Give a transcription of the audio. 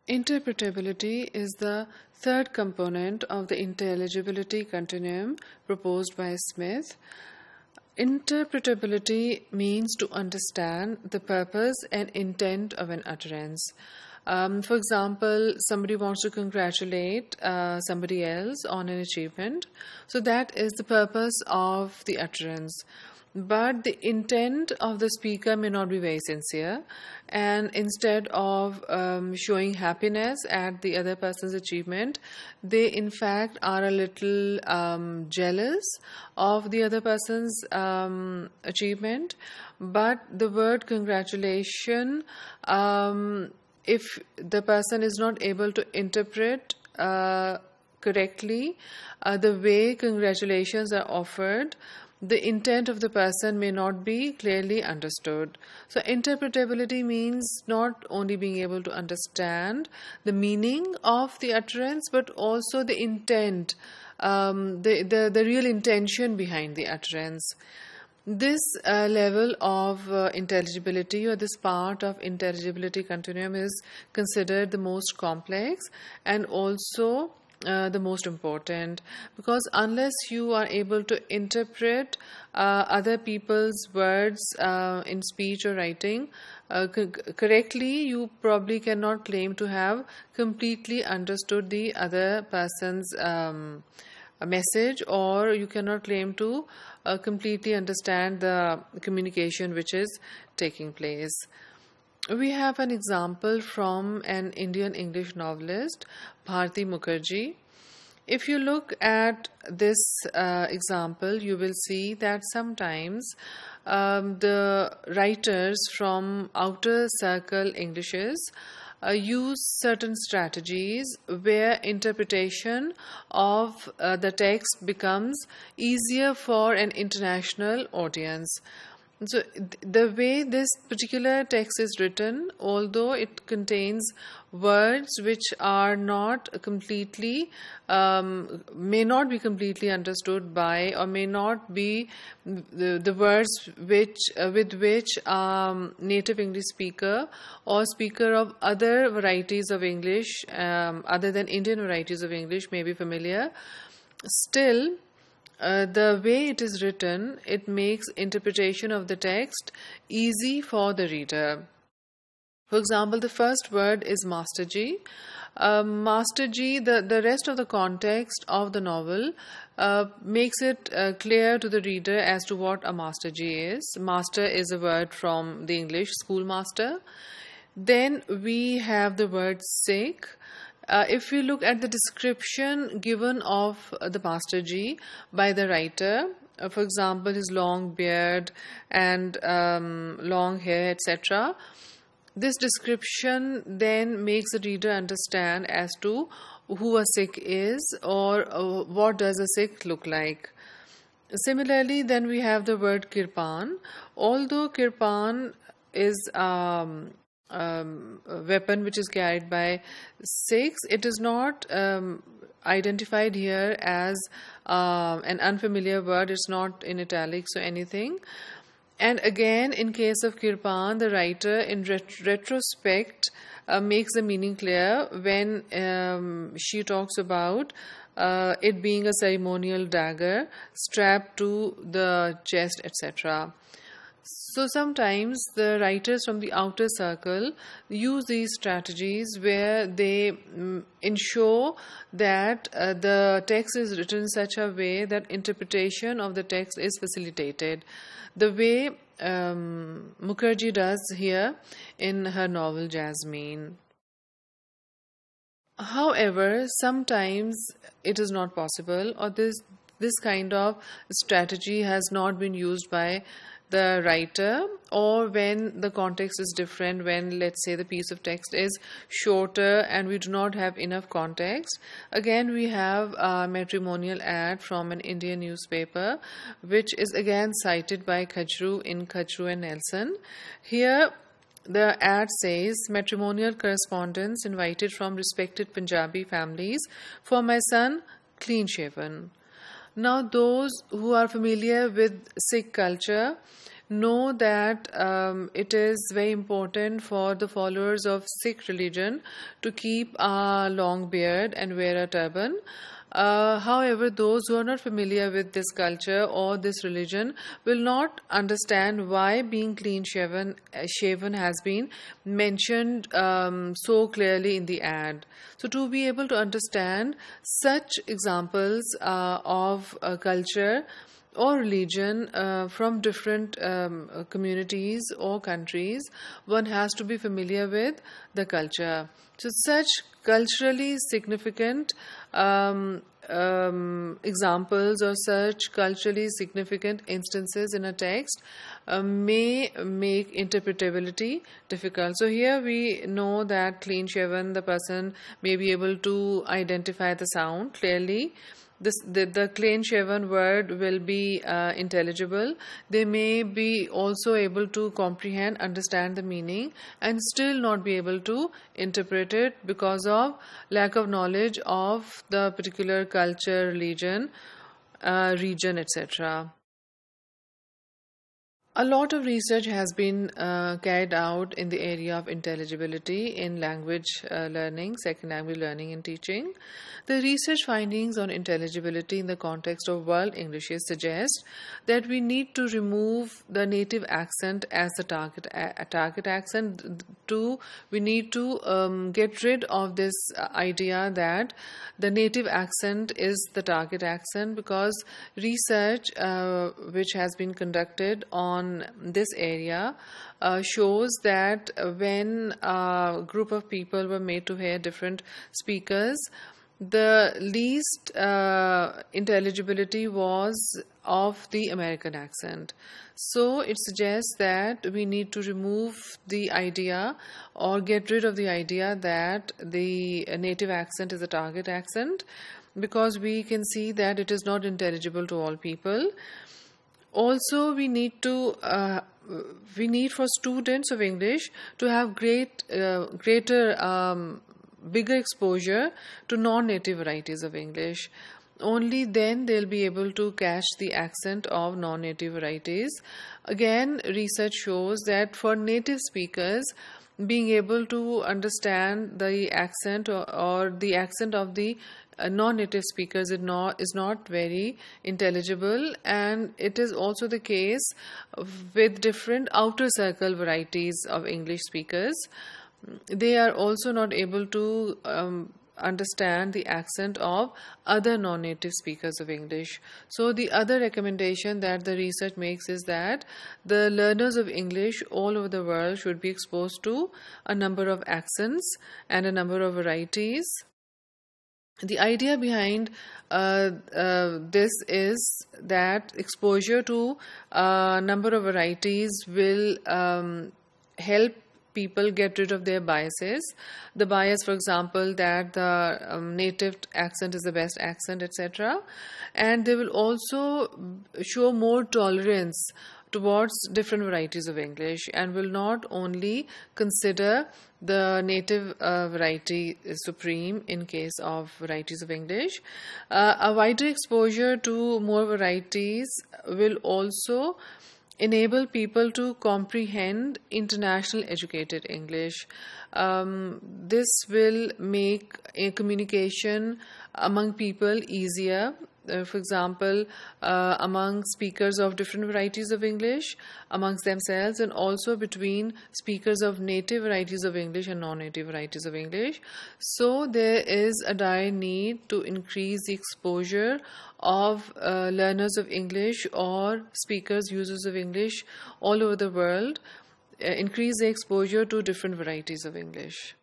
Interpretability is the third component of the intelligibility continuum proposed by Smith. Interpretability means to understand the purpose and intent of an utterance. For example, somebody wants to congratulate somebody else on an achievement. So that is the purpose of the utterance. But the intent of the speaker may not be very sincere, and instead of showing happiness at the other person's achievement, they in fact are a little jealous of the other person's achievement. But the word congratulation, if the person is not able to interpret correctly the way congratulations are offered, the intent of the person may not be clearly understood. So interpretability means not only being able to understand the meaning of the utterance, but also the intent, the real intention behind the utterance. This level of intelligibility, or this part of intelligibility continuum, is considered the most complex and also the most important, because unless you are able to interpret other people's words in speech or writing correctly, you probably cannot claim to have completely understood the other person's message, or you cannot claim to completely understand the communication which is taking place. We have an example from an Indian English novelist, Bharti Mukherjee. If you look at this example, you will see that sometimes the writers from outer circle Englishes use certain strategies where interpretation of the text becomes easier for an international audience. So the way this particular text is written, although it contains words which are not completely, may not be completely understood by, or may not be the words which with which native English speaker or speaker of other varieties of English, other than Indian varieties of English, may be familiar, still the way it is written, it makes interpretation of the text easy for the reader. For example, the first word is Master Ji. Master Ji, the rest of the context of the novel makes it clear to the reader as to what a Master Ji is. Master is a word from the English, schoolmaster. Then we have the word Sikh. If we look at the description given of the Master Ji by the writer, for example, his long beard and long hair, etc., this description then makes the reader understand as to who a Sikh is, or what does a Sikh look like. Similarly, then we have the word Kirpan. Although Kirpan is a weapon which is carried by Sikhs, it is not identified here as an unfamiliar word. It's not in italics or anything. And again, in case of Kirpan, the writer in retrospect makes the meaning clear when she talks about it being a ceremonial dagger strapped to the chest, etc. So sometimes the writers from the outer circle use these strategies where they ensure that the text is written in such a way that interpretation of the text is facilitated, the way Mukherjee does here in her novel Jasmine. However, sometimes it is not possible, or this kind of strategy has not been used by the writer, or when the context is different, when, let's say, the piece of text is shorter and we do not have enough context. Again, we have a matrimonial ad from an Indian newspaper, which is again cited by Khajru in Khajru and Nelson. Here the ad says, matrimonial correspondents invited from respected Punjabi families for my son, clean shaven. Now, those who are familiar with Sikh culture know that it is very important for the followers of Sikh religion to keep a long beard and wear a turban. However, those who are not familiar with this culture or this religion will not understand why being clean shaven has been mentioned so clearly in the ad. So, to be able to understand such examples of culture or religion from different communities or countries, one has to be familiar with the culture. So, such culturally significant examples or such culturally significant instances in a text may make interpretability difficult. So, here we know that clean shaven, the person may be able to identify the sound clearly. The clean shaven word will be intelligible. They may be also able to comprehend, understand the meaning, and still not be able to interpret it because of lack of knowledge of the particular culture, religion, region, etc. A lot of research has been carried out in the area of intelligibility in language learning, second language learning and teaching. The research findings on intelligibility in the context of world Englishes suggest that we need to remove the native accent as the target accent. We need to get rid of this idea that the native accent is the target accent, because research which has been conducted on this area shows that when a group of people were made to hear different speakers, the least intelligibility was of the American accent. So it suggests that we need to remove the idea or get rid of the idea that the native accent is a target accent, because we can see that it is not intelligible to all people. Also, we need for students of English to have bigger exposure to non-native varieties of English. Only then they'll be able to catch the accent of non-native varieties. Again, research shows that for native speakers, being able to understand the accent or the accent of the non-native speakers is not very intelligible, and it is also the case with different outer circle varieties of English speakers. They are also not able to understand the accent of other non-native speakers of English. So the other recommendation that the research makes is that the learners of English all over the world should be exposed to a number of accents and a number of varieties. The idea behind this is that exposure to a number of varieties will help people get rid of their biases. The bias, for example, that the native accent is the best accent, etc. And they will also show more tolerance towards different varieties of English and will not only consider the native variety supreme in case of varieties of English. A wider exposure to more varieties will also enable people to comprehend international educated English. This will make communication among people easier. For example, among speakers of different varieties of English, amongst themselves, and also between speakers of native varieties of English and non-native varieties of English. So there is a dire need to increase the exposure of learners of English or speakers, users of English all over the world, increase the exposure to different varieties of English.